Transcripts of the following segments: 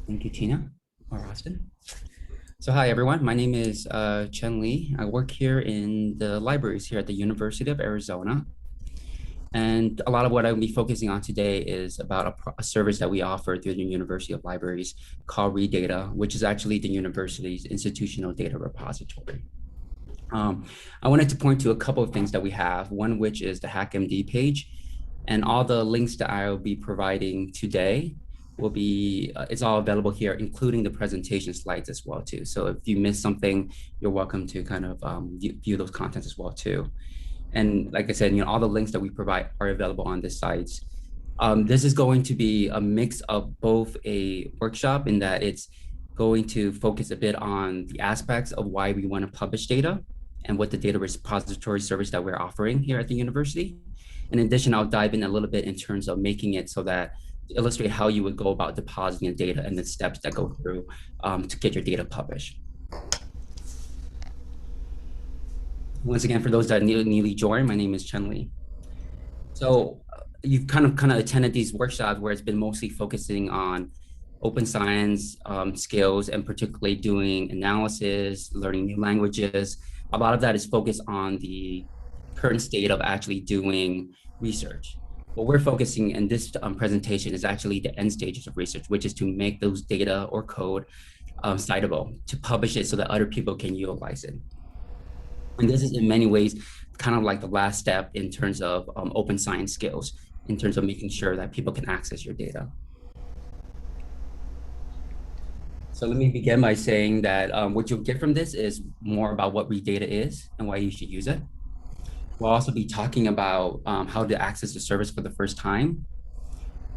Thank you, Tina or Austin. So hi, everyone. My name is Chun Ly. I work here in the libraries here at the University of Arizona. And a lot of what I'll be focusing on today is about a service that we offer through the University of Libraries called ReDATA, which is actually the university's institutional data repository. I wanted to point to a couple of things that we have, one which is the HackMD page, and all the links that I'll be providing today will be, it's all available here, including the presentation slides as well too. So if you miss something, you're welcome to kind of view those contents as well too. And like I said, all the links that we provide are available on this site. This is going to be a mix of both a workshop in that it's going to focus a bit on the aspects of why we want to publish data and what the data repository service that we're offering here at the university. In addition, I'll dive in a little bit in terms of making it so that to illustrate how you would go about depositing data and the steps that go through to get your data published. Once again, for those that newly joined, my name is Chun Ly. So you've kind of attended these workshops where it's been mostly focusing on open science skills and particularly doing analysis, learning new languages. A lot of that is focused on the current state of actually doing research. What we're focusing in this presentation is actually the end stages of research, which is to make those data or code citable, to publish it so that other people can utilize it. And this is in many ways kind of like the last step in terms of open science skills, in terms of making sure that people can access your data. So let me begin by saying that what you'll get from this is more about what ReDATA is and why you should use it. We'll also be talking about how to access the service for the first time.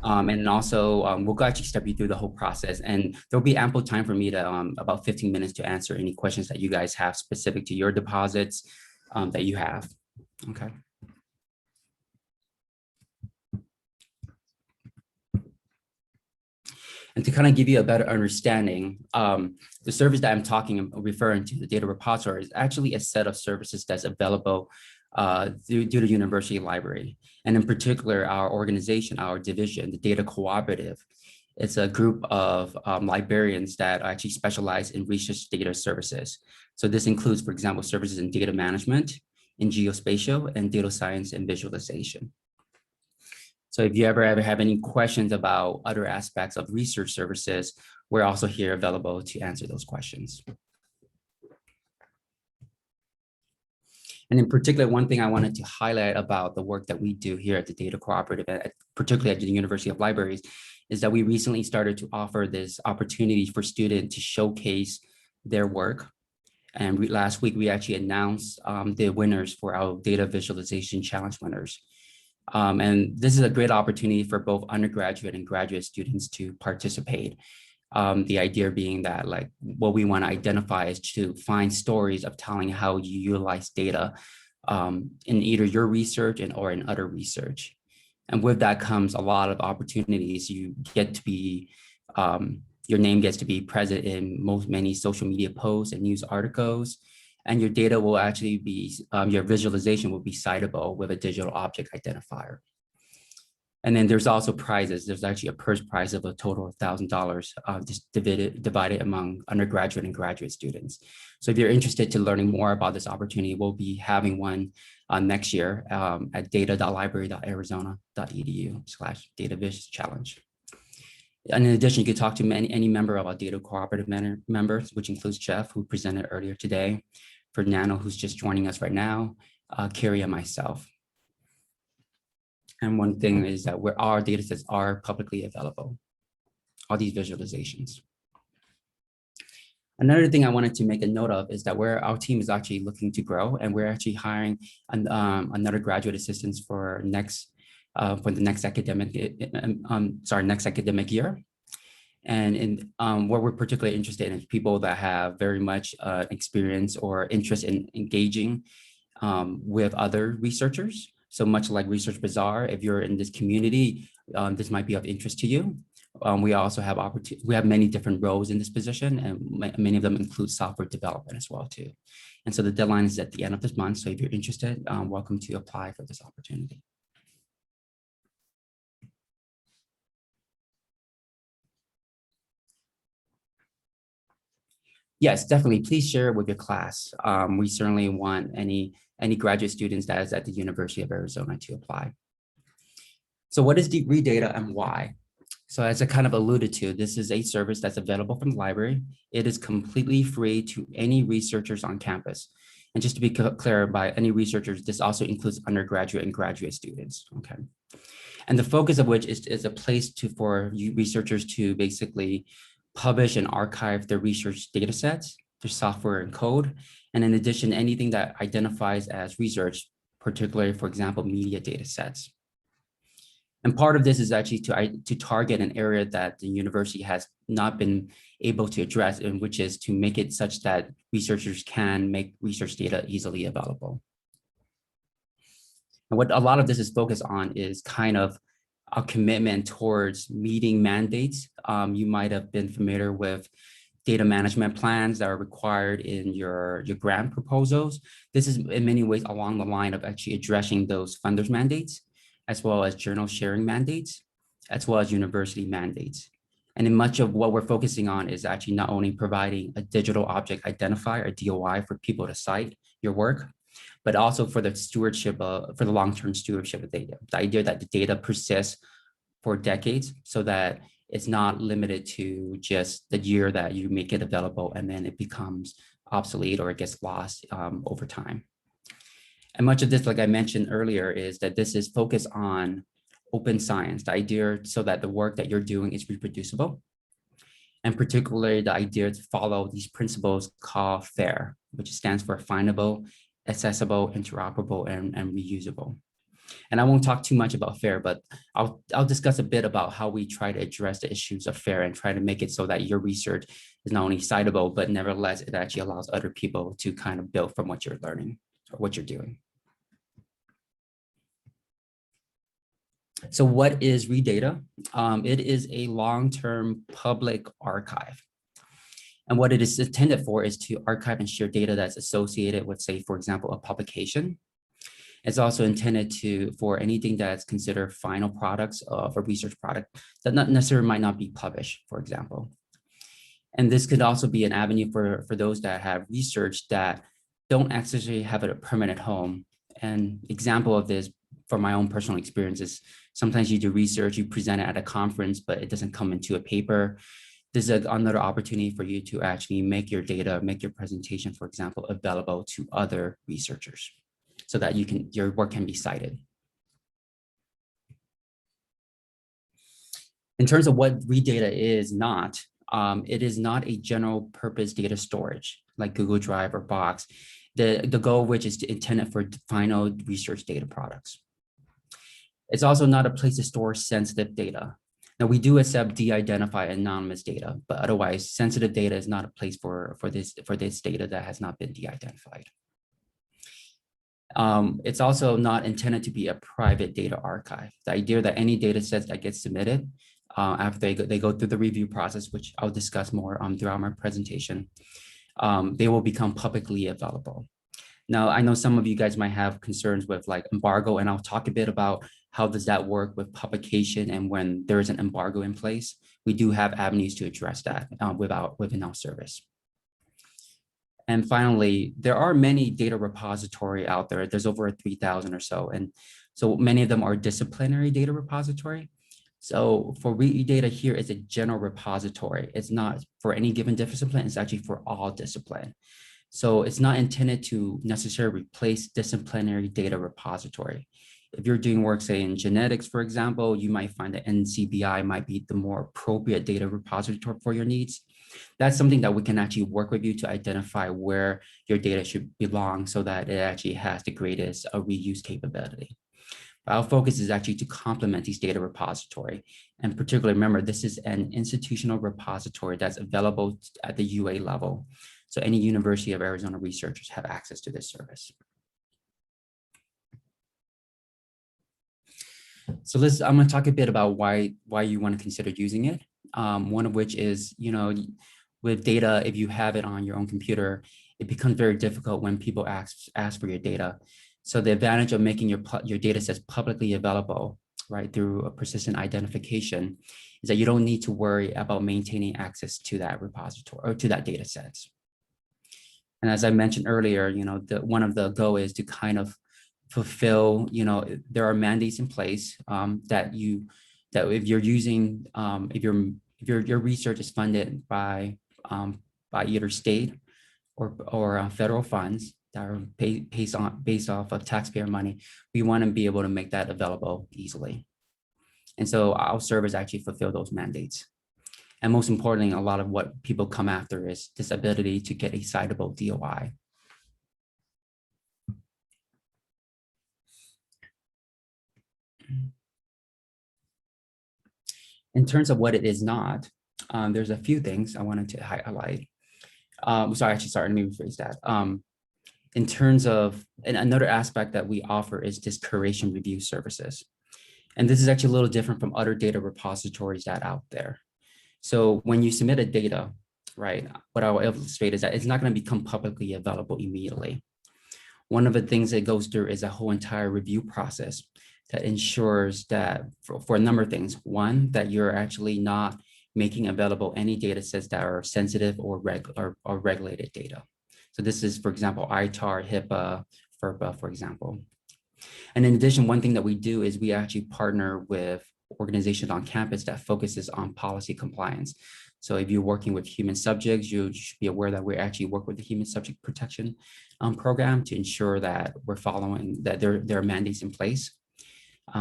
And also we'll actually step you through the whole process, and there'll be ample time for me to about 15 minutes to answer any questions that you guys have specific to your deposits that you have. Okay. And to kind of give you a better understanding, the service that I'm referring to, the data repository, is actually a set of services that's available through the university library. And in particular, our organization, our division, the Data Cooperative, it's a group of librarians that actually specialize in research data services. So this includes, for example, services in data management, in geospatial, and data science and visualization. So if you ever have any questions about other aspects of research services, we're also here available to answer those questions. And in particular, one thing I wanted to highlight about the work that we do here at the Data Cooperative, particularly at the University of Libraries, is that we recently started to offer this opportunity for students to showcase their work. And last week, we actually announced the winners for our Data Visualization Challenge winners. And this is a great opportunity for both undergraduate and graduate students to participate. The idea being that like what we want to identify is to find stories of telling how you utilize data in either your research or in other research. And with that comes a lot of opportunities. You get to be, your name gets to be present in many social media posts and news articles. And your data will actually be, your visualization will be citable with a digital object identifier. And then there's also prizes. There's actually a purse prize of a total of $1,000 just divided among undergraduate and graduate students. So if you're interested to learning more about this opportunity, we'll be having one next year at data.library.arizona.edu/dataviz challenge. And in addition, you could talk to any member of our Data Cooperative members, which includes Jeff, who presented earlier today, Fernando, who's just joining us right now, Carrie, and myself. And one thing is that our data sets are publicly available, all these visualizations. Another thing I wanted to make a note of is that our team is actually looking to grow, and we're actually hiring another graduate assistant for the next academic year. And what we're particularly interested in is people that have very much experience or interest in engaging with other researchers. So much like ResBazAZ, if you're in this community, this might be of interest to you. We also have we have many different roles in this position, and many of them include software development as well too. And so the deadline is at the end of this month. So if you're interested, welcome to apply for this opportunity. Yes, definitely. Please share it with your class. We certainly want any graduate students that is at the University of Arizona to apply. So what is the ReDATA and why? So as I kind of alluded to, this is a service that's available from the library. It is completely free to any researchers on campus. And just to be clear, by any researchers, this also includes undergraduate and graduate students, okay? And the focus of which is a place for researchers to basically publish and archive their research data sets, their software and code. And in addition, anything that identifies as research, particularly, for example, media data sets. And part of this is actually to target an area that the university has not been able to address, and which is to make it such that researchers can make research data easily available. And what a lot of this is focused on is kind of a commitment towards meeting mandates. You might have been familiar with data management plans that are required in your grant proposals. This is in many ways along the line of actually addressing those funders' mandates, as well as journal sharing mandates, as well as university mandates. And in much of what we're focusing on is actually not only providing a digital object identifier, or DOI, for people to cite your work, but also for the stewardship, for the long-term stewardship of data. The idea that the data persists for decades so that it's not limited to just the year that you make it available and then it becomes obsolete or it gets lost over time. And much of this, like I mentioned earlier, is that this is focused on open science, the idea so that the work that you're doing is reproducible. And particularly the idea to follow these principles called FAIR, which stands for findable, accessible, interoperable, and reusable. And I won't talk too much about FAIR, but I'll discuss a bit about how we try to address the issues of FAIR and try to make it so that your research is not only citable, but nevertheless, it actually allows other people to kind of build from what you're learning or what you're doing. So what is ReDATA? It is a long-term public archive. And what it is intended for is to archive and share data that's associated with, say, for example, a publication. It's also intended for anything that's considered final products of a research product that not necessarily might not be published, for example. And this could also be an avenue for those that have research that don't actually have a permanent home. And example of this from my own personal experiences, sometimes you do research, you present it at a conference, but it doesn't come into a paper. This is another opportunity for you to actually make your data, make your presentation, for example, available to other researchers so that your work can be cited. In terms of what ReDATA is not, it is not a general purpose data storage like Google Drive or Box, the goal of which is intended for final research data products. It's also not a place to store sensitive data. Now, we do accept de-identified anonymous data, but otherwise sensitive data is not a place for this data that has not been de-identified. It's also not intended to be a private data archive. The idea that any data sets that get submitted after they go through the review process, which I'll discuss more throughout my presentation, they will become publicly available. Now, I know some of you guys might have concerns with like embargo, and I'll talk a bit about how does that work with publication and when there is an embargo in place. We do have avenues to address that within our service. And finally, there are many data repository out there. There's over 3,000 or so. And so many of them are disciplinary data repository. So for ReDATA here is a general repository. It's not for any given discipline, it's actually for all discipline. So it's not intended to necessarily replace disciplinary data repository. If you're doing work, say in genetics, for example, you might find that NCBI might be the more appropriate data repository for your needs. That's something that we can actually work with you to identify where your data should belong so that it actually has the greatest reuse capability. Our focus is actually to complement these data repository. And particularly, remember, this is an institutional repository that's available at the UA level. So any University of Arizona researchers have access to this service. So I'm going to talk a bit about why you want to consider using it. One of which is, with data, if you have it on your own computer, it becomes very difficult when people ask for your data. So the advantage of making your data sets publicly available, right, through a persistent identification, is that you don't need to worry about maintaining access to that repository or to that data sets. And as I mentioned earlier, one of the goal is to kind of fulfill, there are mandates in place that if you're using, if your research is funded by either state or federal funds that are based off of taxpayer money, we want to be able to make that available easily. And so our servers actually fulfill those mandates. And most importantly, a lot of what people come after is this ability to get a citable DOI. In terms of what it is not, there's a few things I wanted to highlight. Let me rephrase that. In terms of, and another aspect that we offer is this curation review services. And this is actually a little different from other data repositories that are out there. So when you submit a data, right, what I will illustrate is that it's not going to become publicly available immediately. One of the things that goes through is a whole entire review process that ensures that for a number of things. One, that you're actually not making available any data sets that are sensitive or regulated data. So this is, for example, ITAR, HIPAA, FERPA, for example. And in addition, one thing that we do is we actually partner with organizations on campus that focuses on policy compliance. So if you're working with human subjects, you should be aware that we actually work with the Human Subject Protection Program to ensure that we're following, that there are mandates in place.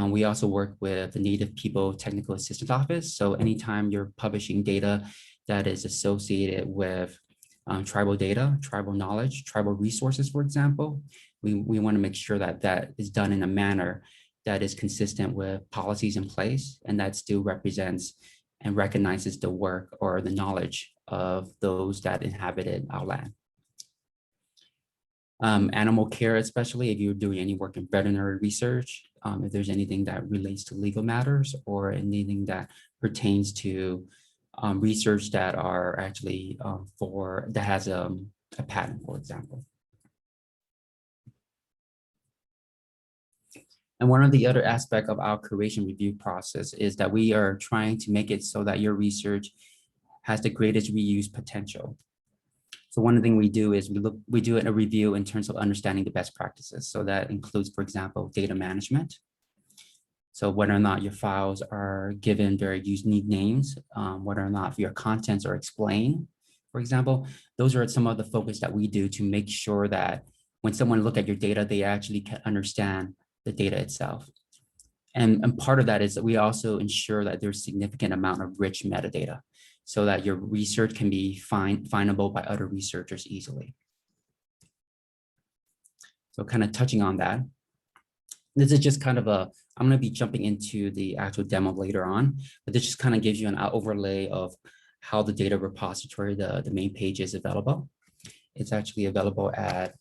We also work with the Native People Technical Assistance Office. So anytime you're publishing data that is associated with tribal data, tribal knowledge, tribal resources, for example, we want to make sure that that is done in a manner that is consistent with policies in place and that still represents and recognizes the work or the knowledge of those that inhabited our land. Animal care, especially if you're doing any work in veterinary research, if there's anything that relates to legal matters or anything that pertains to research that are actually that has a patent, for example. And one of the other aspects of our curation review process is that we are trying to make it so that your research has the greatest reuse potential. So one of the things we do is we do a review in terms of understanding the best practices. So that includes, for example, data management. So whether or not your files are given very unique names, whether or not your contents are explained, for example, those are some of the focus that we do to make sure that when someone look at your data, they actually can understand the data itself. And part of that is that we also ensure that there's significant amount of rich metadata so that your research can be findable by other researchers easily. So kind of touching on that, this is just kind of I'm going to be jumping into the actual demo later on, but this just kind of gives you an overlay of how the data repository, the main page is available. It's actually available at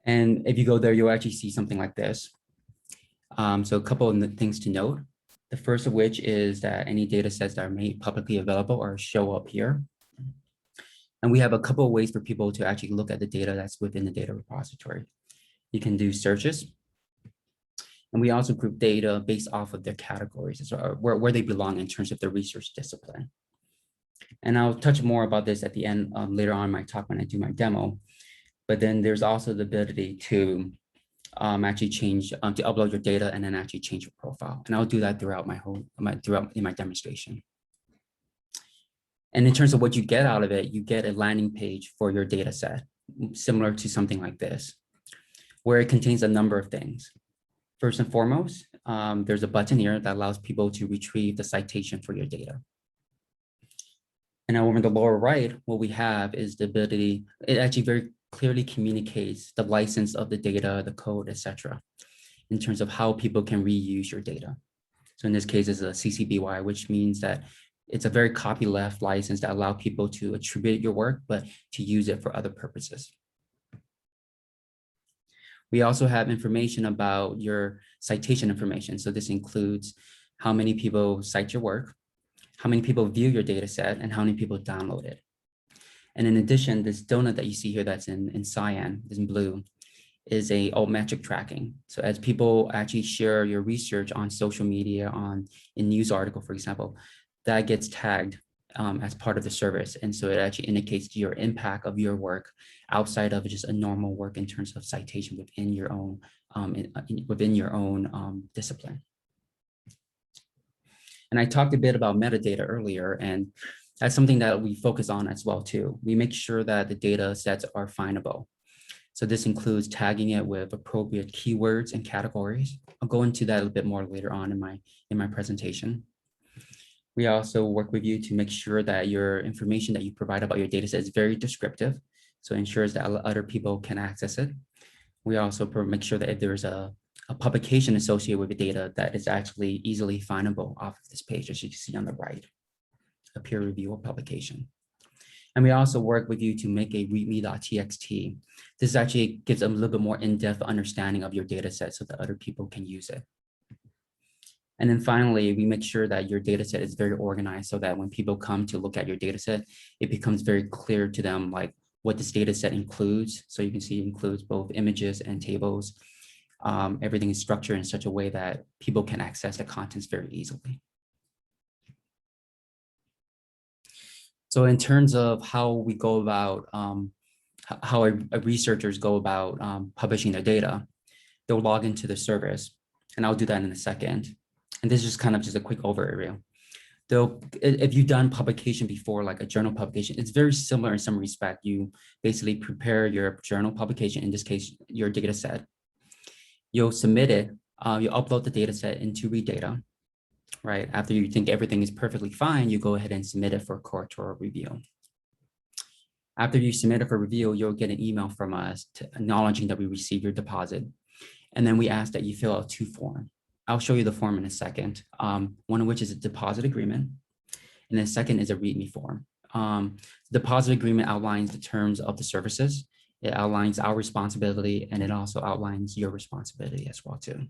and if you go there, you'll actually see something like this. So a couple of things to note. The first of which is that any data sets that are made publicly available or show up here. And we have a couple of ways for people to actually look at the data that's within the data repository. You can do searches. And we also group data based off of their categories, or where they belong in terms of their research discipline. And I'll touch more about this at the end later on in my talk when I do my demo. But then there's also the ability to actually change, to upload your data and then actually change your profile. And I'll do that throughout my demonstration. And in terms of what you get out of it, you get a landing page for your data set, similar to something like this, where it contains a number of things. First and foremost, there's a button here that allows people to retrieve the citation for your data. And over in the lower right, what we have is the ability, it actually very clearly communicates the license of the data, the code, etc., in terms of how people can reuse your data. So in this case, it's a CC BY, which means that it's a very copyleft license that allows people to attribute your work, but to use it for other purposes. We also have information about your citation information. So this includes how many people cite your work, how many people view your data set, and how many people download it. And in addition, this donut that you see here that's in cyan, is in blue, is a metric tracking. So as people actually share your research on social media, in news article, for example, that gets tagged as part of the service. And so it actually indicates your impact of your work outside of just a normal work in terms of citation within your own discipline. And I talked a bit about metadata earlier, and that's something that we focus on as well too. We make sure that the data sets are findable. So this includes tagging it with appropriate keywords and categories. I'll go into that a little bit more later on in my presentation. We also work with you to make sure that your information that you provide about your data set is very descriptive, so it ensures that other people can access it. We also make sure that if there's a publication associated with the data, that is actually easily findable off of this page, as you can see on the right, a peer review or publication. And we also work with you to make a readme.txt. This actually gives a little bit more in-depth understanding of your data set so that other people can use it. And then finally, we make sure that your data set is very organized so that when people come to look at your data set, it becomes very clear to them like what this data set includes. So you can see it includes both images and tables. Everything is structured in such a way that people can access the contents very easily. So in terms of how we go about, how researchers go about publishing their data, they'll log into the service, and I'll do that in a second. And this is just kind of just a quick overview. If you've done publication before, like a journal publication, it's very similar in some respect. You basically prepare your journal publication, in this case, your data set. You'll submit it, you upload the data set into ReDATA, right? After you think everything is perfectly fine, you go ahead and submit it for curatorial review. After you submit it for review, you'll get an email from us acknowledging that we received your deposit. And then we ask that you fill out 2 forms. I'll show you the form in a second. One of which is a deposit agreement, and then second is a README form. The deposit agreement outlines the terms of the services. It outlines our responsibility, and it also outlines your responsibility as well too.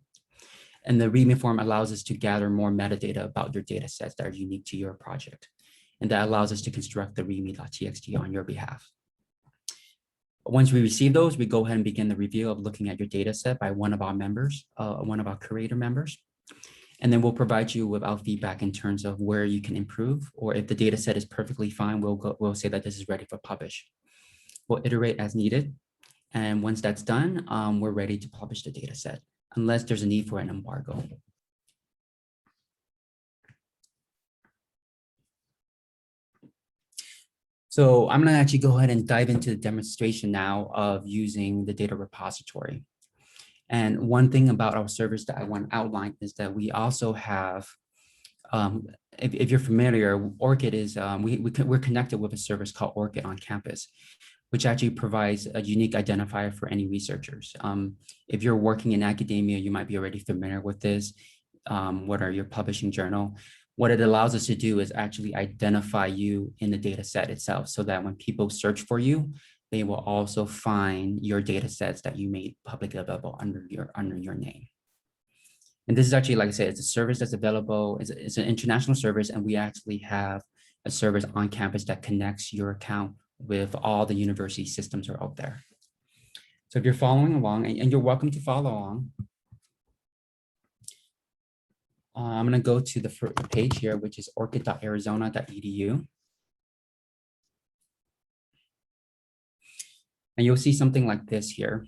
And the README form allows us to gather more metadata about your data sets that are unique to your project. And that allows us to construct the readme.txt on your behalf. Once we receive those, we go ahead and begin the review of looking at your data set by one of our members, one of our curator members. And then we'll provide you with our feedback in terms of where you can improve, or if the data set is perfectly fine, we'll say that this is ready for publish. We'll iterate as needed. And once that's done, we're ready to publish the data set, unless there's a need for an embargo. So I'm gonna actually go ahead and dive into the demonstration now of using the data repository. And one thing about our service that I want to outline is that we also have, if you're familiar, ORCID is, we're connected with a service called ORCID on campus, which actually provides a unique identifier for any researchers. If you're working in academia, you might be already familiar with this. What are your publishing journal? What it allows us to do is actually identify you in the data set itself, so that when people search for you, they will also find your data sets that you made publicly available under your name. And this is actually, like I said, it's a service that's available. It's an international service, and we actually have a service on campus that connects your account with all the university systems are out there. So if you're following along, and you're welcome to follow along, I'm going to go to the page here, which is orchid.arizona.edu. And you'll see something like this here.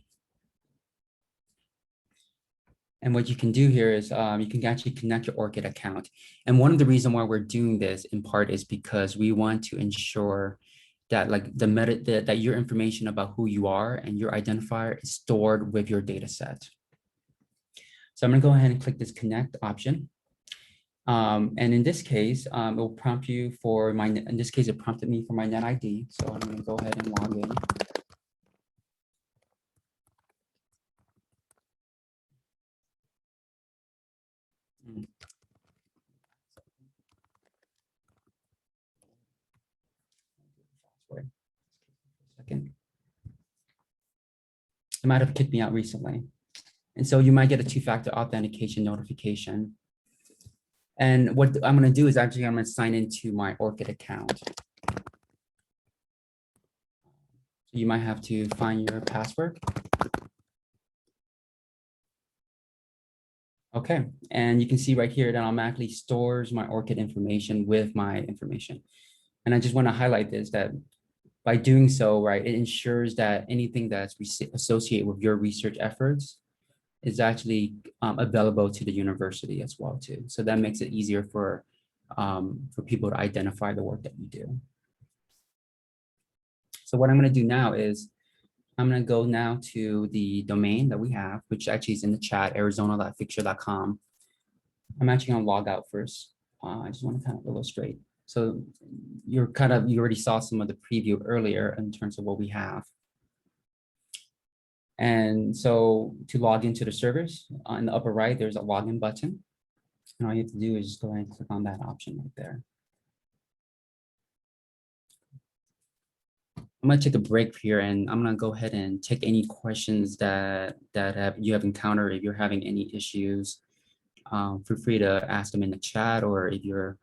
And what you can do here is you can actually connect your ORCID account. And one of the reasons why we're doing this in part is because we want to ensure that like that your information about who you are and your identifier is stored with your data set. So I'm going to go ahead and click this connect option. And in this case, it will prompt you for in this case, it prompted me for my net ID. So I'm going to go ahead and log in. Second. It might have kicked me out recently. And so you might get a 2-factor authentication notification. And what I'm going to do is actually I'm going to sign into my ORCID account. You might have to find your password. Okay, and you can see right here that automatically stores my ORCID information with my information. And I just want to highlight this, that by doing so, right, it ensures that anything that's associated with your research efforts is actually available to the university as well too. So that makes it easier for people to identify the work that you do. So what I'm going to do now is I'm going to go now to the domain that we have, which actually is in the chat, arizona.fixture.com. I'm actually going to log out first. I just want to kind of illustrate. So you already saw some of the preview earlier in terms of what we have. And so to log into the service, in the upper right, there's a login button. And all you have to do is just go ahead and click on that option right there. I'm going to take a break here, and I'm going to go ahead and take any questions that you have encountered. If you're having any issues, feel free to ask them in the chat, or if you're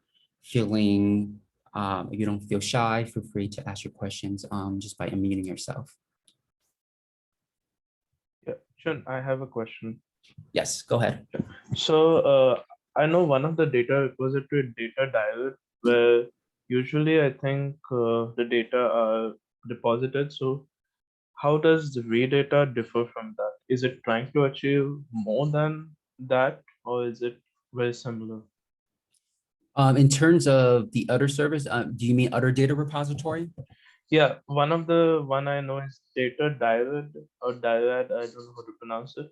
feeling, if you don't feel shy, feel free to ask your questions just by unmuting yourself. Yeah, Chun, I have a question. Yes, go ahead. So I know one of the data repository data dialog, where usually I think the data are deposited. So how does the ReDATA differ from that? Is it trying to achieve more than that, or is it very similar? In terms of the other service, do you mean other data repository? Yeah, one I know is data dialog or dialog. I don't know how to pronounce it.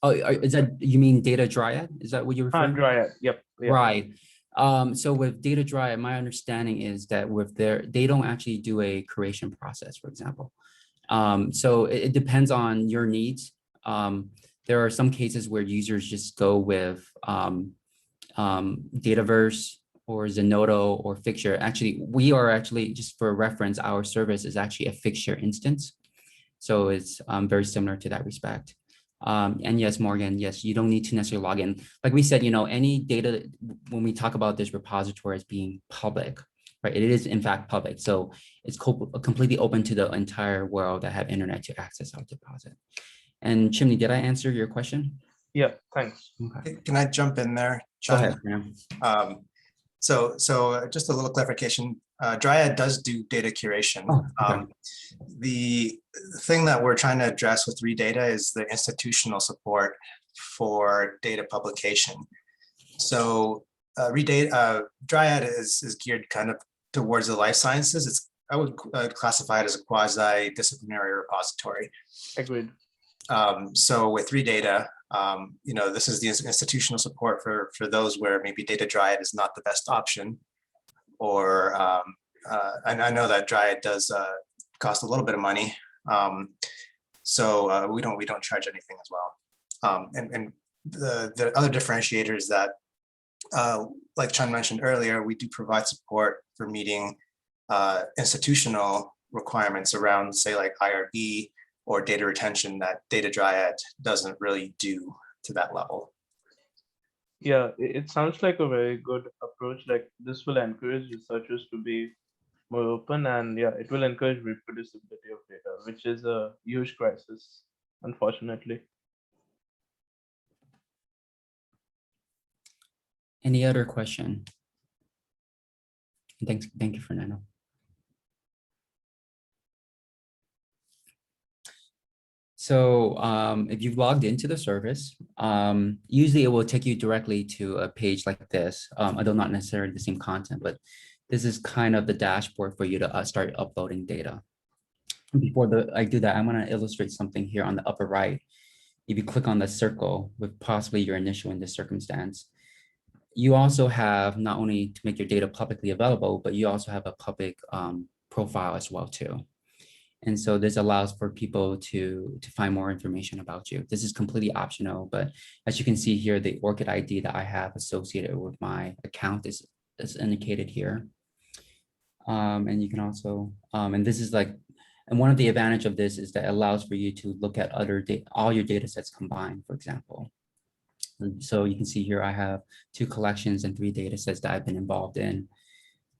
Oh, is that, you mean Data Dryad? Is that what you're referring to? Dryad. Yep. Right. So with Data Dryad, my understanding is that with they don't actually do a creation process, for example. So it depends on your needs. There are some cases where users just go with Dataverse or Zenodo or Fixture. Actually, we are actually, just for reference, our service is actually a Fixture instance. So it's very similar to that respect. And yes, Morgan, yes, you don't need to necessarily log in. Like we said, any data, when we talk about this repository as being public, right, it is in fact public. So it's completely open to the entire world that have internet to access our deposit. And Chimney, did I answer your question? Yeah, thanks. Okay. Can I jump in there, Chun? Go ahead. So just a little clarification. Dryad does do data curation. Oh, okay. The thing that we're trying to address with ReDATA is the institutional support for data publication. So Dryad is geared kind of towards the life sciences. I would classify it as a quasi-disciplinary repository. Agreed. So with ReDATA, this is the institutional support for those where maybe Data Dryad is not the best option, or and I know that Dryad does cost a little bit of money, so we don't charge anything as well. And the other differentiator is that, like Chun mentioned earlier, we do provide support for meeting institutional requirements around, say, like IRB or data retention that Data Dryad doesn't really do to that level. Yeah, it sounds like a very good approach. Like, this will encourage researchers to be more open, and yeah, it will encourage reproducibility of data, which is a huge crisis, unfortunately. Any other question? Thank you, Fernando. So if you've logged into the service, usually it will take you directly to a page like this, although not necessarily the same content, but this is kind of the dashboard for you to start uploading data. Before I do that, I'm going to illustrate something here on the upper right. If you click on the circle with possibly your initial in this circumstance, you also have not only to make your data publicly available, but you also have a public profile as well too. And so this allows for people to find more information about you. This is completely optional, but as you can see here, the ORCID ID that I have associated with my account is indicated here. And you can also, and this is like, and one of the advantage of this is that it allows for you to look at all your data sets combined, for example. And so you can see here, I have 2 collections and 3 data sets that I've been involved in.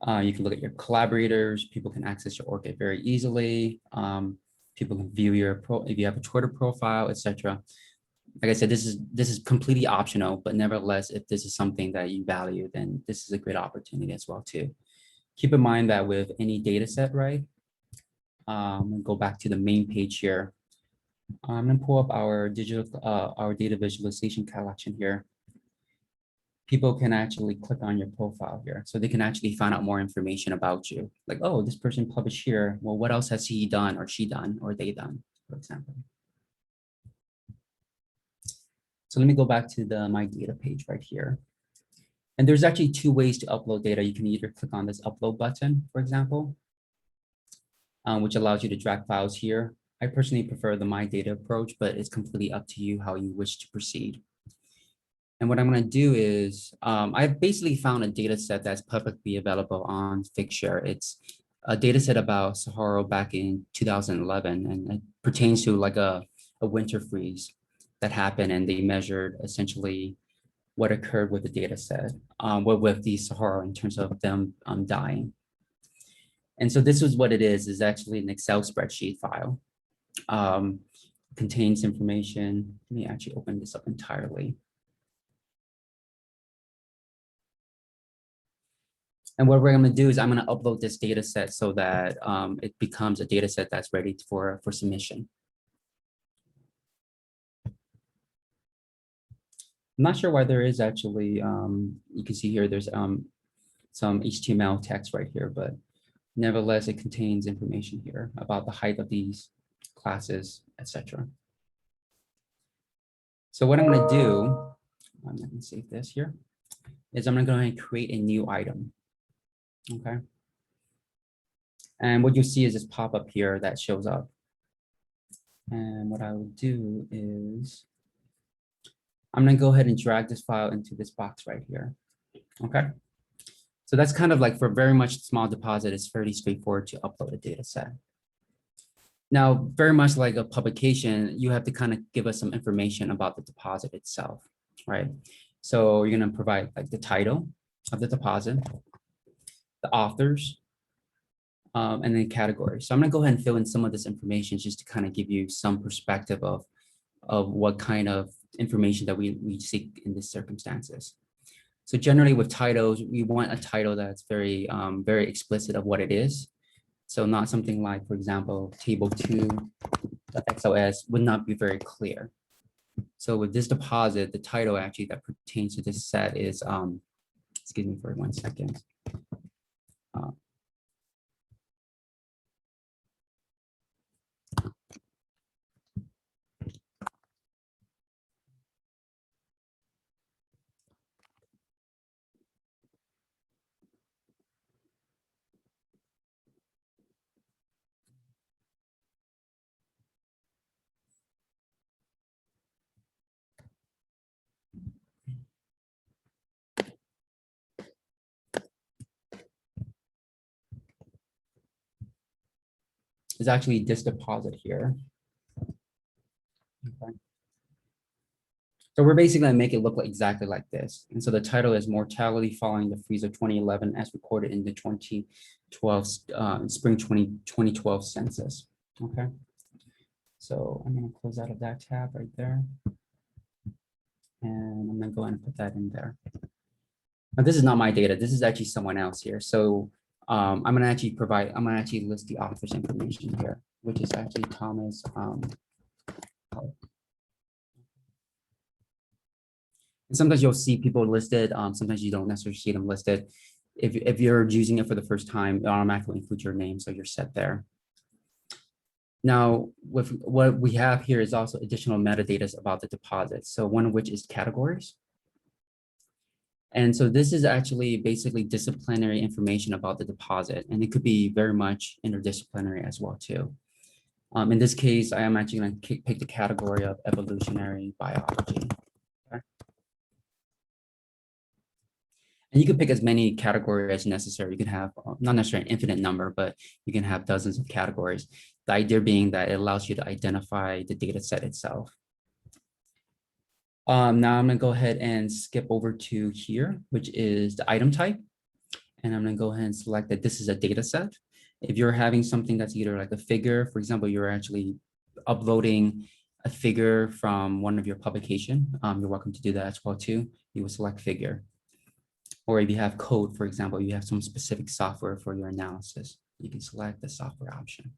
You can look at your collaborators. People can access your ORCID very easily. People can view if you have a Twitter profile, etc. like I said, this is completely optional, but nevertheless, if this is something that you value, then this is a great opportunity as well too. Keep in mind that with any data set, right? Go back to the main page here. I'm gonna pull up our our data visualization collection here. People can actually click on your profile here. So they can actually find out more information about you. Like, oh, this person published here. Well, what else has he done or she done or they done, for example. So let me go back to the My Data page right here. And there's actually two ways to upload data. You can either click on this upload button, for example, which allows you to drag files here. I personally prefer the My Data approach, but it's completely up to you how you wish to proceed. And what I'm going to do is I've basically found a data set that's publicly available on Figshare. It's a data set about Sahara back in 2011, and it pertains to like a winter freeze that happened, and they measured essentially what occurred with the data set, with the Sahara in terms of them dying. And so this is what it is actually an Excel spreadsheet file. Contains information. Let me actually open this up entirely. And what we're going to do is I'm going to upload this data set so that it becomes a data set that's ready for submission. I'm not sure why there is actually, you can see here, there's some HTML text right here, but nevertheless, it contains information here about the height of these classes, etc. So what I'm going to do, I'm going to save this here, is I'm going to go ahead and create a new item. Okay. And what you'll see is this pop-up here that shows up. And what I will do is I'm going to go ahead and drag this file into this box right here. Okay. So that's kind of like for very much small deposit, it's fairly straightforward to upload a data set. Now, very much like a publication, you have to kind of give us some information about the deposit itself, right? So you're going to provide like the title of the deposit, the authors, and then categories. So I'm going to go ahead and fill in some of this information just to kind of give you some perspective of what kind of information that we seek in these circumstances. So generally with titles, we want a title that's very, very explicit of what it is. So not something like, for example, table 2.xls would not be very clear. So with this deposit, the title actually that pertains to this set is, excuse me for 1 second. Is actually this deposit here. Okay. So we're basically gonna make it look like exactly like this. And so the title is Mortality Following the Freeze of 2011 as recorded in the 2012, spring 2012 census. Okay. So I'm gonna close out of that tab right there. And I'm gonna go ahead and put that in there. Now this is not my data. This is actually someone else here. So I'm gonna actually list the author's information here, which is actually Thomas. And sometimes you'll see people listed. Sometimes you don't necessarily see them listed. If you're using it for the first time, it automatically includes your name, so you're set there. Now, with what we have here is also additional metadata about the deposits. So one of which is categories. And so this is actually basically disciplinary information about the deposit, and it could be very much interdisciplinary as well too. In this case, I am actually going to pick the category of evolutionary biology. Okay. And you can pick as many categories as necessary. You can have not necessarily an infinite number, but you can have dozens of categories. The idea being that it allows you to identify the data set itself. Now I'm going to go ahead and skip over to here, which is the item type. And I'm going to go ahead and select that this is a data set. If you're having something that's either like a figure, for example, you're actually uploading a figure from one of your publication, you're welcome to do that as well too. You will select figure. Or if you have code, for example, you have some specific software for your analysis, you can select the software option.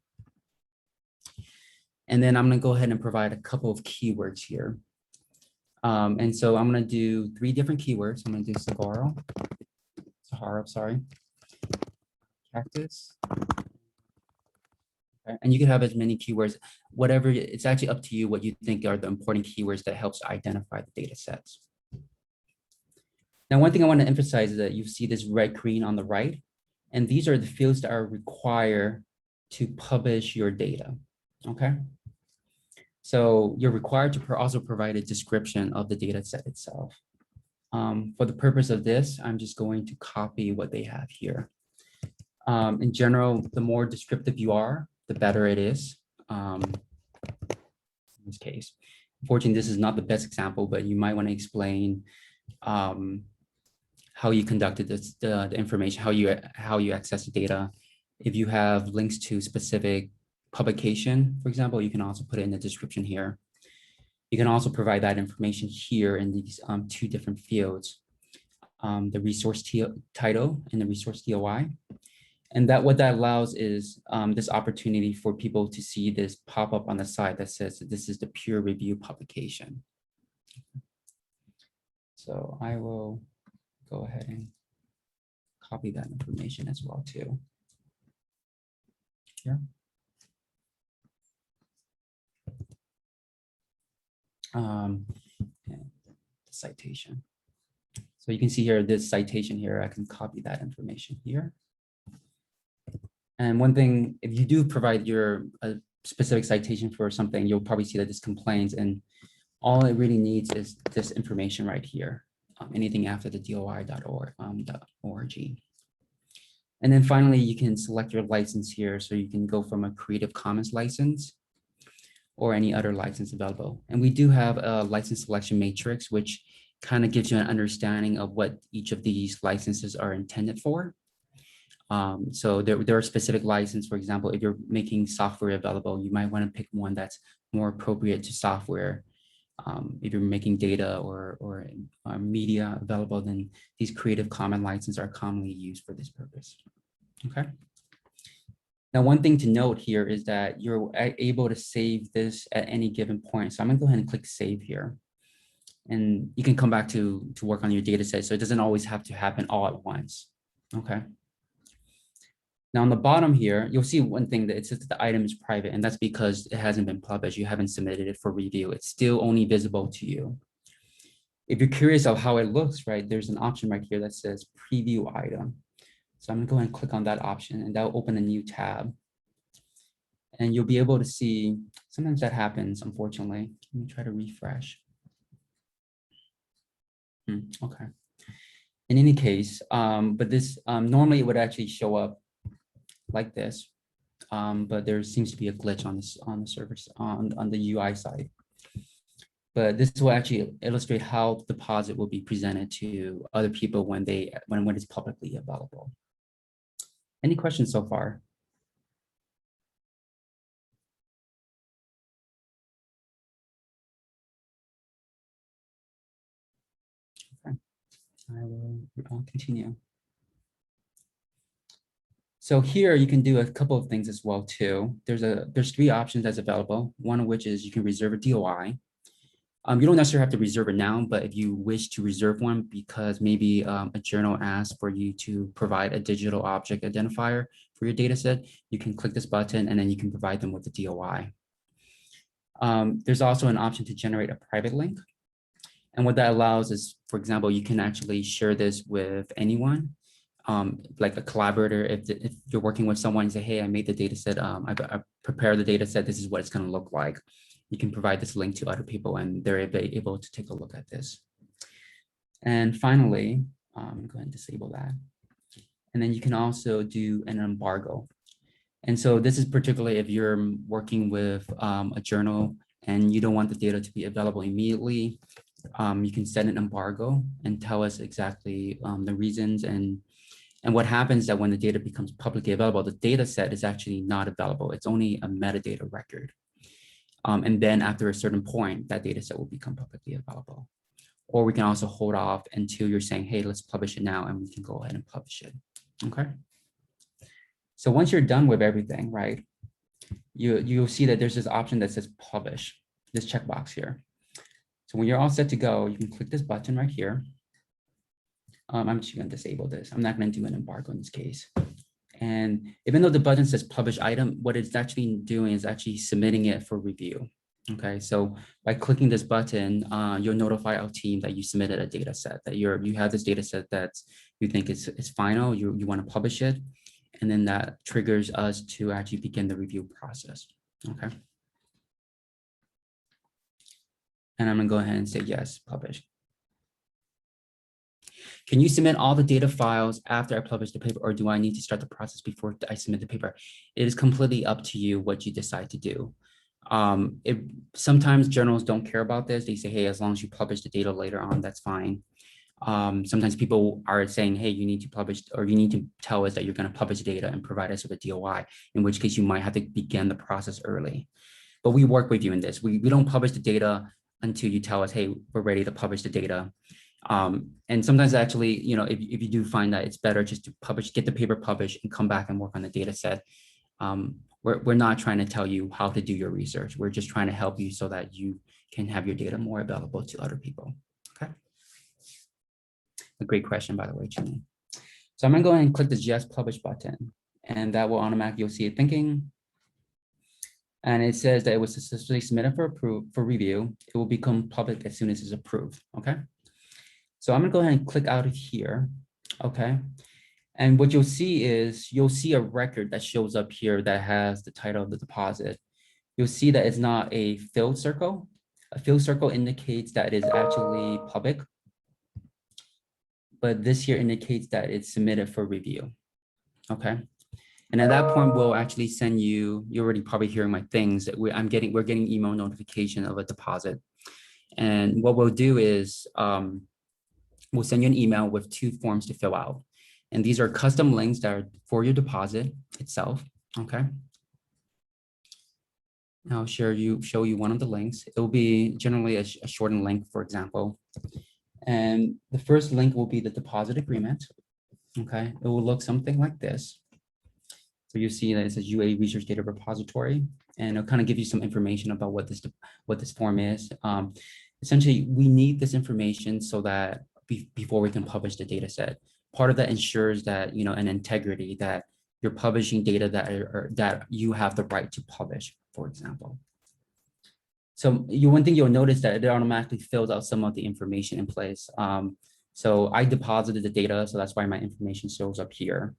And then I'm going to go ahead and provide a couple of keywords here. And so I'm going to do 3 different keywords. I'm going to do Sahara, sorry, cactus. Okay. And you can have as many keywords, whatever, it's actually up to you what you think are the important keywords that helps identify the data sets. Now, one thing I want to emphasize is that you see this red green on the right, and these are the fields that are required to publish your data, okay? So you're required to also provide a description of the data set itself. For the purpose of this, I'm just going to copy what they have here. In general, the more descriptive you are, the better it is. In this case, unfortunately, this is not the best example, but you might want to explain how you conducted this, the information, how you access the data. If you have links to specific publication, for example, you can also put it in the description here. You can also provide that information here in these 2 different fields, the resource title and the resource DOI. And what that allows is this opportunity for people to see this pop up on the side that says that this is the peer review publication. So I will go ahead and copy that information as well too. Here. And the citation. So you can see here, this citation here, I can copy that information here. And one thing, if you do provide a specific citation for something, you'll probably see that this complains, and all it really needs is this information right here. Anything after the doi.org. And then finally, you can select your license here. So you can go from a Creative Commons license or any other license available. And we do have a license selection matrix, which kind of gives you an understanding of what each of these licenses are intended for. So there are specific licenses. For example, if you're making software available, you might want to pick one that's more appropriate to software. If you're making data or media available, then these Creative Commons licenses are commonly used for this purpose. Okay. Now, one thing to note here is that you're able to save this at any given point. So I'm going to go ahead and click Save here. And you can come back to work on your data set. So it doesn't always have to happen all at once. Okay. Now on the bottom here, you'll see one thing that it says that the item is private, and that's because it hasn't been published. You haven't submitted it for review. It's still only visible to you. If you're curious of how it looks, right, there's an option right here that says preview item. So I'm gonna go ahead and click on that option, and that will open a new tab. And you'll be able to see, sometimes that happens, unfortunately. Let me try to refresh. Okay. In any case, but this normally it would actually show up like this, but there seems to be a glitch on the servers on the UI side. But this will actually illustrate how the deposit will be presented to other people when it's publicly available. Any questions so far? Okay, I'll continue. So here you can do a couple of things as well too. There's 3 options that's available. One of which is you can reserve a DOI. You don't necessarily have to reserve it now, but if you wish to reserve one because maybe a journal asks for you to provide a digital object identifier for your data set, you can click this button and then you can provide them with the DOI. There's also an option to generate a private link. And what that allows is, for example, you can actually share this with anyone. Like a collaborator, if you're working with someone and say, hey, I made the data set, I prepared the data set, this is what it's going to look like. You can provide this link to other people and they're able to take a look at this. And finally, go ahead and disable that. And then you can also do an embargo. And so this is particularly if you're working with a journal and you don't want the data to be available immediately, you can set an embargo and tell us exactly the reasons. And what happens that when the data becomes publicly available, the data set is actually not available. It's only a metadata record. And then after a certain point, that data set will become publicly available. Or we can also hold off until you're saying, hey, let's publish it now, and we can go ahead and publish it. Okay. So once you're done with everything, right, you'll see that there's this option that says publish, this checkbox here. So when you're all set to go, you can click this button right here. I'm just going to disable this. I'm not going to do an embargo in this case. And even though the button says publish item, what it's actually doing is actually submitting it for review. Okay, so by clicking this button, you'll notify our team that you submitted a data set, that you have this data set that you think is final, you want to publish it, and then that triggers us to actually begin the review process. Okay. And I'm going to go ahead and say yes, publish. Can you submit all the data files after I publish the paper, or do I need to start the process before I submit the paper? It is completely up to you what you decide to do. Sometimes journals don't care about this. They say, hey, as long as you publish the data later on, that's fine. Sometimes people are saying, hey, you need to publish, or you need to tell us that you're going to publish data and provide us with a DOI, in which case you might have to begin the process early. But we work with you in this. We don't publish the data until you tell us, hey, we're ready to publish the data. And sometimes actually, if you do find that it's better just to publish, get the paper published and come back and work on the data set. We're not trying to tell you how to do your research. We're just trying to help you so that you can have your data more available to other people. Okay. A great question, by the way, Chun Ly. So I'm going to go ahead and click the yes publish button, and that will automatically, you'll see it thinking. And it says that it was successfully submitted for review. It will become public as soon as it's approved. Okay. So I'm going to go ahead and click out of here. Okay. And what you'll see is you'll see a record that shows up here that has the title of the deposit. You'll see that it's not a filled circle. A filled circle indicates that it is actually public. But this here indicates that it's submitted for review. Okay. And at that point, we'll actually send you, you're already probably hearing my things, that we're getting email notification of a deposit. And what we'll do is we'll send you an email with 2 forms to fill out. And these are custom links that are for your deposit itself. Okay. I'll show you one of the links. It will be generally a shortened link, for example. And the first link will be the deposit agreement. Okay. It will look something like this. So you see that it says UA Research Data Repository, and it'll kind of give you some information about what this form is. Essentially, we need this information so that before we can publish the data set. Part of that ensures that, an integrity, that you're publishing data that you have the right to publish, for example. So one thing you'll notice that it automatically fills out some of the information in place. So I deposited the data, so that's why my information shows up here.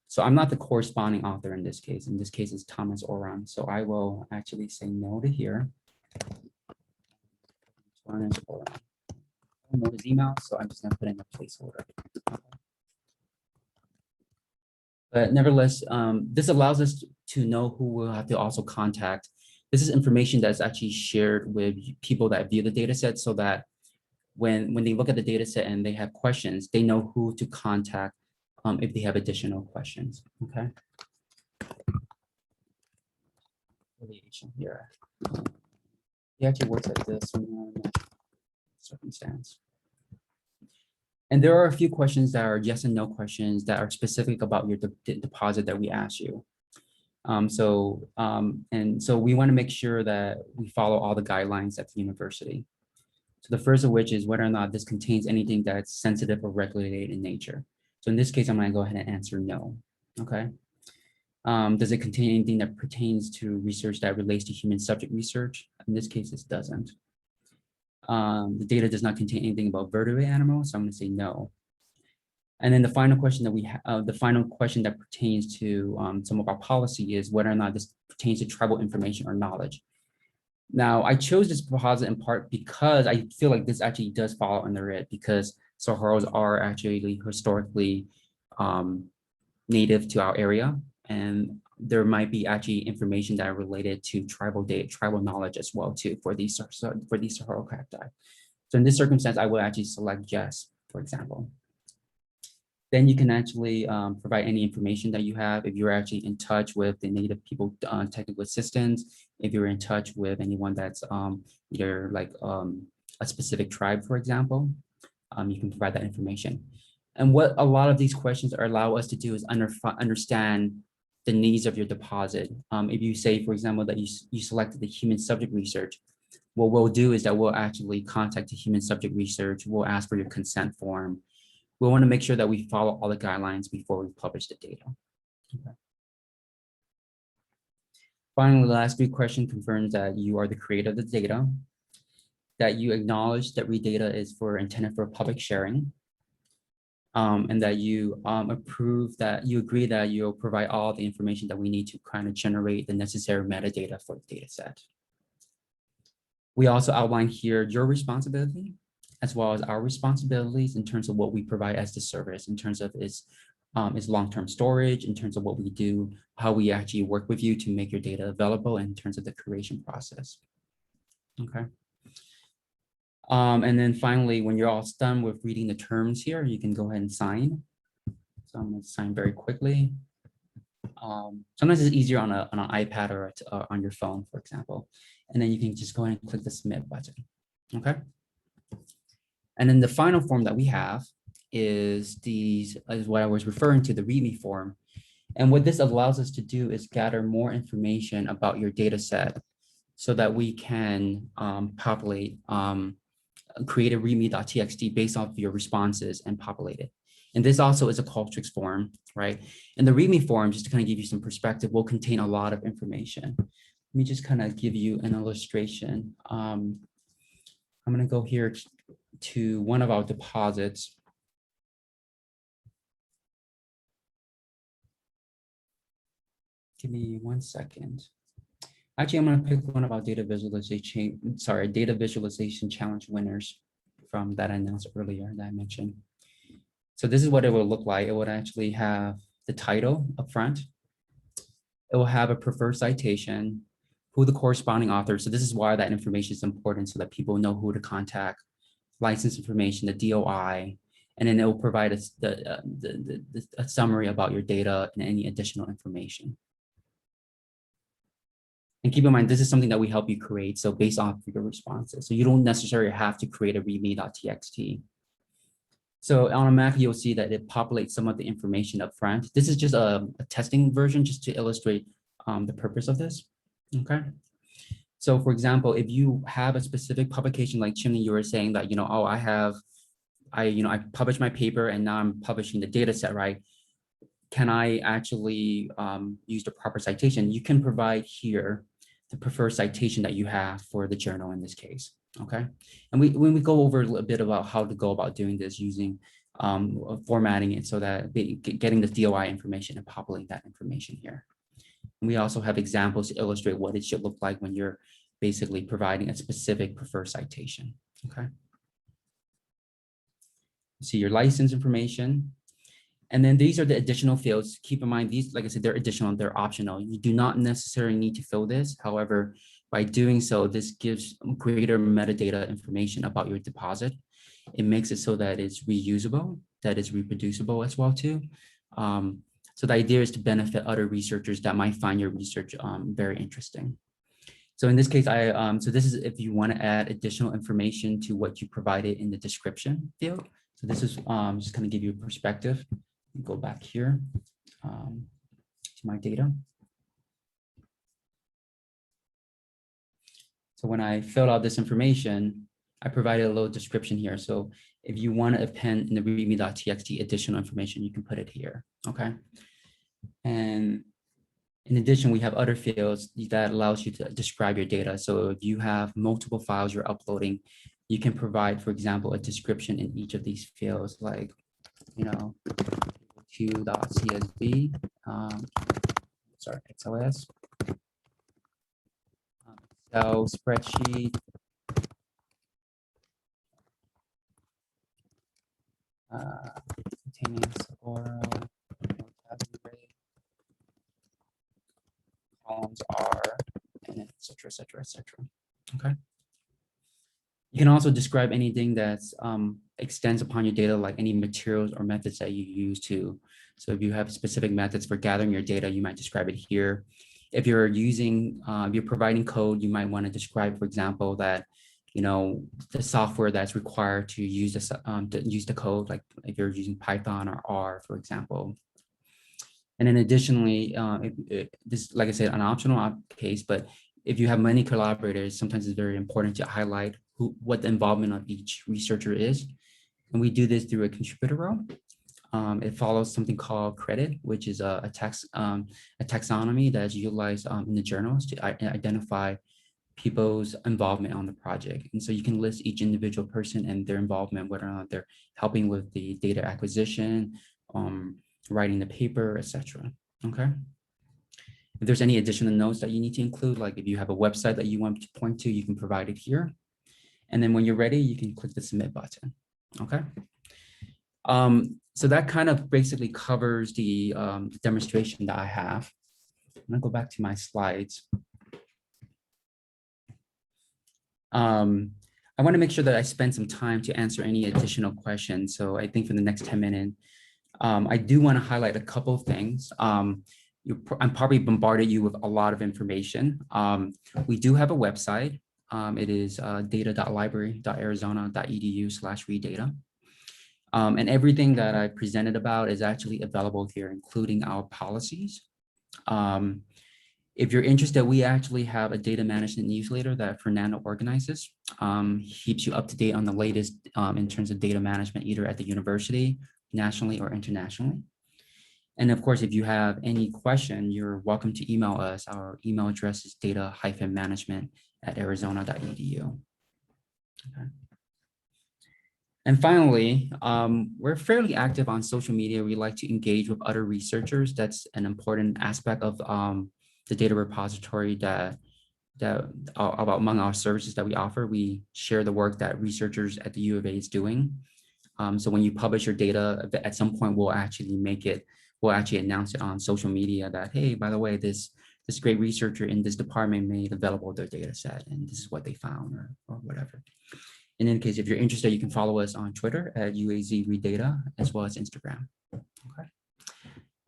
So I'm not the corresponding author in this case. In this case, it's Thomas Oran. So I will actually say no to here. Thomas Oran. I don't know his email, so I'm just going to put in a placeholder. But nevertheless, this allows us to know who we'll have to also contact. This is information that's actually shared with people that view the data set, so that when they look at the data set and they have questions, they know who to contact if they have additional questions. Okay. Affiliation here. He actually works at this circumstance. And there are a few questions that are yes and no questions that are specific about your deposit that we ask you. And so we want to make sure that we follow all the guidelines at the university. So the first of which is whether or not this contains anything that's sensitive or regulated in nature. So in this case, I'm going to go ahead and answer no. Okay. Does it contain anything that pertains to research that relates to human subject research? In this case, it doesn't. The data does not contain anything about vertebrate animals, so I'm going to say no. And then the final question that we have, the final question that pertains to some of our policy is whether or not this pertains to tribal information or knowledge. Now, I chose this deposit in part because I feel like this actually does fall under it, because saguaros are actually historically native to our area, and there might be actually information that are related to tribal knowledge as well too for these saguaro cacti. So in this circumstance, I will actually select yes, for example. Then you can actually provide any information that you have. If you're actually in touch with the native people technical assistants, if you're in touch with anyone that's either like a specific tribe, for example, you can provide that information. And what a lot of these questions allow us to do is understand the needs of your deposit. If you say, for example, that you selected the human subject research, what we'll do is that we'll actually contact the human subject research. We'll ask for your consent form. We want to make sure that we follow all the guidelines before we publish the data. Okay. Finally, the last three question confirms that you are the creator of the data, that you acknowledge that ReDATA is intended for public sharing, and that you agree that you'll provide all the information that we need to kind of generate the necessary metadata for the data set. We also outline here your responsibility as well as our responsibilities in terms of what we provide as the service, in terms of its long-term storage, in terms of what we do, how we actually work with you to make your data available in terms of the curation process. Okay. And then finally, when you're all done with reading the terms here, you can go ahead and sign. So I'm going to sign very quickly. Sometimes it's easier on an iPad or on your phone, for example. And then you can just go ahead and click the submit button. Okay. And then the final form that we have is what I was referring to, the README form. And what this allows us to do is gather more information about your data set so that we can populate, create a readme.txt based off of your responses and populate it. And this also is a Qualtrics form, right? And the README form, just to kind of give you some perspective, will contain a lot of information. Let me just kind of give you an illustration. I'm going to go here to one of our deposits. Give me 1 second. Actually, I'm going to pick one of our data visualization challenge winners from that I announced earlier that I mentioned. So this is what it will look like. It would actually have the title up front. It will have a preferred citation, who the corresponding author. So this is why that information is important so that people know who to contact, license information, the DOI, and then it will provide us a summary about your data and any additional information. And keep in mind, this is something that we help you create. So based off your responses, so you don't necessarily have to create a readme.txt. So on a Mac, you'll see that it populates some of the information up front. This is just a testing version just to illustrate the purpose of this. Okay. So for example, if you have a specific publication like Chun Ly, you were saying that, oh, I published my paper and now I'm publishing the data set, right? Can I actually use the proper citation? You can provide here the preferred citation that you have for the journal in this case, okay? And when we go over a little bit about how to go about doing this using formatting it so that getting the DOI information and populating that information here. And we also have examples to illustrate what it should look like when you're basically providing a specific preferred citation, okay? See your license information. And then these are the additional fields. Keep in mind, these, like I said, they're additional, they're optional. You do not necessarily need to fill this. However, by doing so, this gives greater metadata information about your deposit. It makes it so that it's reusable, that is reproducible as well too. So the idea is to benefit other researchers that might find your research very interesting. So in this case, so this is if you want to add additional information to what you provided in the description field. So this is just going to give you a perspective. Go back here to my data. So when I filled out this information, I provided a little description here. So if you want to append in the readme.txt additional information, you can put it here, okay? And in addition, we have other fields that allows you to describe your data. So if you have multiple files you're uploading, you can provide, for example, a description in each of these fields, like, q.csv, sorry, XLS, Excel spreadsheet, containing oral, vocabulary, columns R, and et cetera, et cetera, et cetera. Okay. You can also describe anything that's extends upon your data, like any materials or methods that you use to. So if you have specific methods for gathering your data, you might describe it here. If you're using, if you're providing code, you might want to describe, for example, that, you know, the software that's required to use this, to use the code, like if you're using Python or R, for example. And then additionally, this, like I said, an optional case, but if you have many collaborators, sometimes it's very important to highlight what the involvement of each researcher is. And we do this through a contributor role. It follows something called credit, which is a taxonomy that's utilized in the journals to identify people's involvement on the project. And so you can list each individual person and their involvement, whether or not they're helping with the data acquisition, writing the paper, etc. Okay. If there's any additional notes that you need to include, like if you have a website that you want to point to, you can provide it here. And then when you're ready, you can click the submit button. Okay. So that kind of basically covers the demonstration that I have. I'm gonna go back to my slides. I want to make sure that I spend some time to answer any additional questions. So I think for the next 10 minutes, I do want to highlight a couple of things. I'm probably bombarded you with a lot of information. We do have a website. It is data.library.arizona.edu/ReDATA. And everything that I presented about is actually available here, including our policies. If you're interested, we actually have a data management newsletter that Fernando organizes. He keeps you up to date on the latest in terms of data management, either at the university, nationally or internationally. And of course, if you have any question, you're welcome to email us. Our email address is data-management@arizona.edu. Okay. And finally, we're fairly active on social media. We like to engage with other researchers. That's an important aspect of the data repository that about among our services that we offer. We share the work that researchers at the U of A is doing. So when you publish your data, at some point we'll actually announce it on social media that, hey, by the way, this great researcher in this department made available their data set and this is what they found or whatever. In any case, if you're interested, you can follow us on Twitter at UAZ ReDATA as well as Instagram. Okay.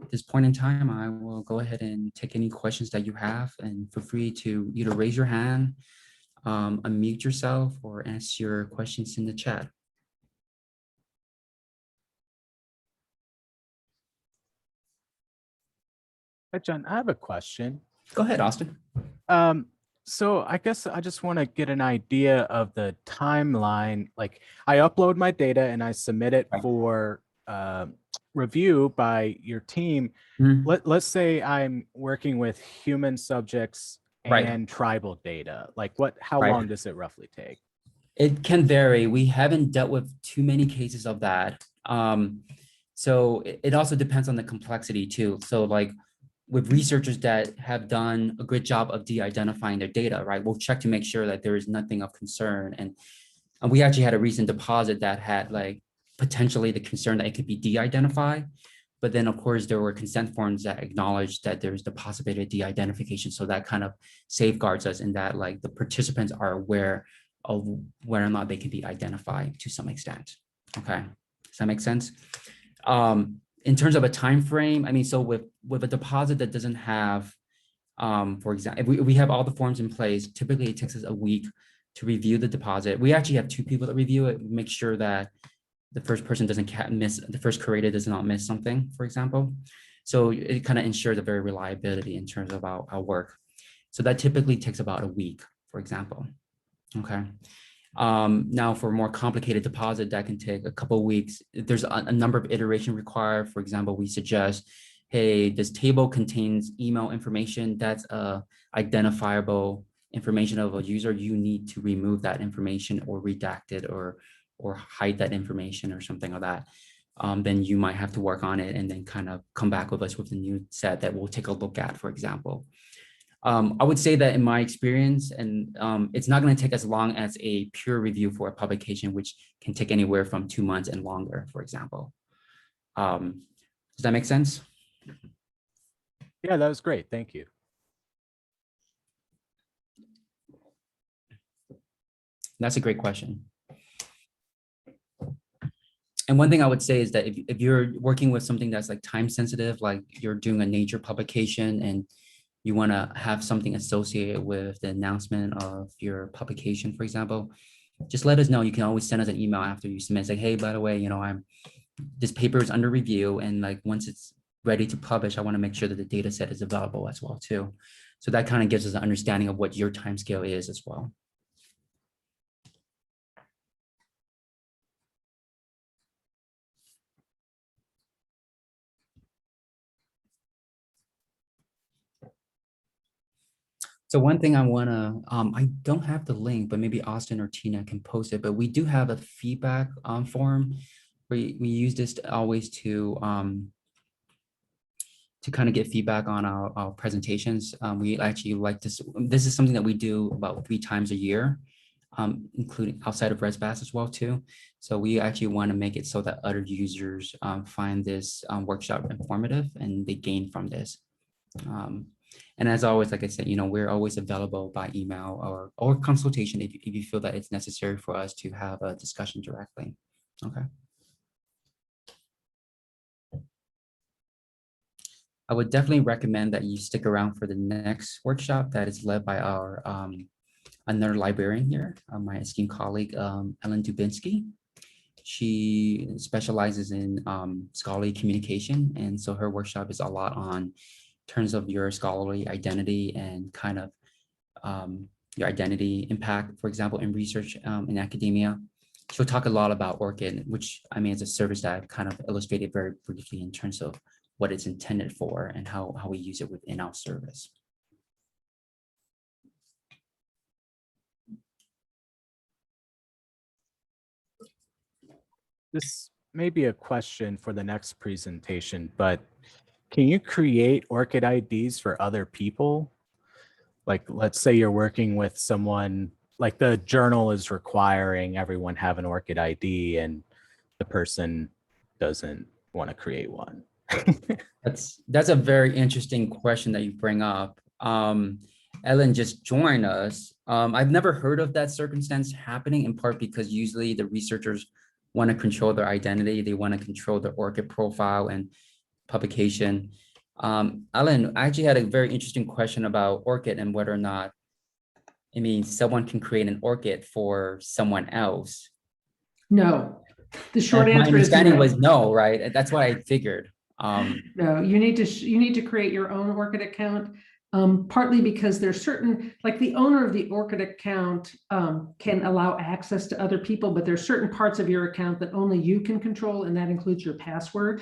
At this point in time, I will go ahead and take any questions that you have and feel free to either raise your hand, unmute yourself, or ask your questions in the chat. Hi, John, I have a question. Go ahead, Austin. So I guess I just want to get an idea of the timeline. Like I upload my data and I submit it for review by your team. Let's say I'm working with human subjects and tribal data. Like how long does it roughly take? It can vary. We haven't dealt with too many cases of that. So it also depends on the complexity too. So like with researchers that have done a good job of de-identifying their data, right? We'll check to make sure that there is nothing of concern. And we actually had a recent deposit that had like potentially the concern that it could be de-identified. But then of course there were consent forms that acknowledged that there's the possibility of de-identification. So that kind of safeguards us in that like the participants are aware of whether or not they can be identified to some extent. Okay, does that make sense? In terms of a time frame, I mean, so with a deposit that doesn't have, for example, if we have all the forms in place, typically it takes us a week to review the deposit. We actually have two people that review it, make sure that the first person doesn't miss, the first curator does not miss something, for example. So it kind of ensures a very reliability in terms of our work. So that typically takes about a week, for example. Okay. Now for more complicated deposit that can take a couple of weeks, there's a number of iteration required. For example, we suggest, hey, this table contains email information that's identifiable information of a user. You need to remove that information or redact it or hide that information or something like that. Then you might have to work on it and then kind of come back with us with a new set that we'll take a look at, for example. I would say that in my experience, and it's not going to take as long as a peer review for a publication, which can take anywhere from 2 months and longer, for example. Does that make sense? Yeah, that was great. Thank you. That's a great question. And one thing I would say is that if you're working with something that's like time sensitive, like you're doing a Nature publication and you want to have something associated with the announcement of your publication, for example, just let us know. You can always send us an email after you submit, say, hey, by the way, this paper is under review, and like once it's ready to publish, I want to make sure that the data set is available as well too. So that kind of gives us an understanding of what your timescale is as well. So one thing I wanna, I don't have the link, but maybe Austin or Tina can post it, but we do have a feedback form. We use this always to kind of get feedback on our presentations. We actually like this is something that we do about 3 times a year, including outside of ResBazAZ as well too. So we actually want to make it so that other users find this workshop informative and they gain from this. And as always, like I said, we're always available by email or consultation if you feel that it's necessary for us to have a discussion directly. Okay. I would definitely recommend that you stick around for the next workshop that is led by our another librarian here, my esteemed colleague, Ellen Dubinsky. She specializes in scholarly communication. And so her workshop is a lot on terms of your scholarly identity and kind of your identity impact, for example, in research in academia. She'll talk a lot about ORCID, which I mean, is a service that I've kind of illustrated very briefly in terms of what it's intended for and how we use it within our service. This may be a question for the next presentation, but can you create ORCID IDs for other people? Like, let's say you're working with someone, like the journal is requiring everyone have an ORCID ID and the person doesn't want to create one. That's a very interesting question that you bring up. Ellen just joined us. I've never heard of that circumstance happening, in part because usually the researchers want to control their identity. They want to control their ORCID profile and publication. Ellen, I actually had a very interesting question about ORCID and whether or not, I mean, someone can create an ORCID for someone else. No, the short And my answer is understanding no. was no, right? That's what I figured. No, you need to create your own ORCID account, partly because there's certain, like the owner of the ORCID account can allow access to other people, but there's certain parts of your account that only you can control, and that includes your password.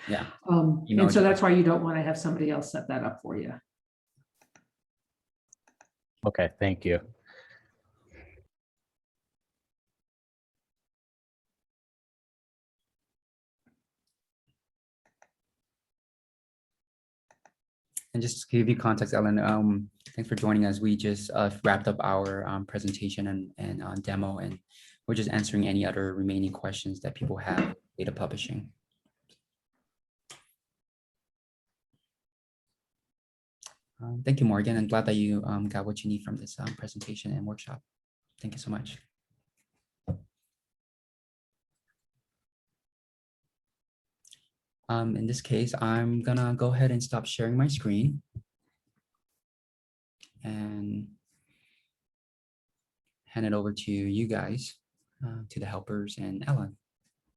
Yeah. And so that's why you don't want to have somebody else set that up for you. Okay, thank you. And just to give you context, Ellen, thanks for joining us. We just wrapped up our presentation and demo, and we're just answering any other remaining questions that people have data publishing. Thank you, Morgan. I'm glad that you got what you need from this presentation and workshop. Thank you so much. In this case, I'm gonna go ahead and stop sharing my screen and hand it over to you guys, to the helpers and Ellen.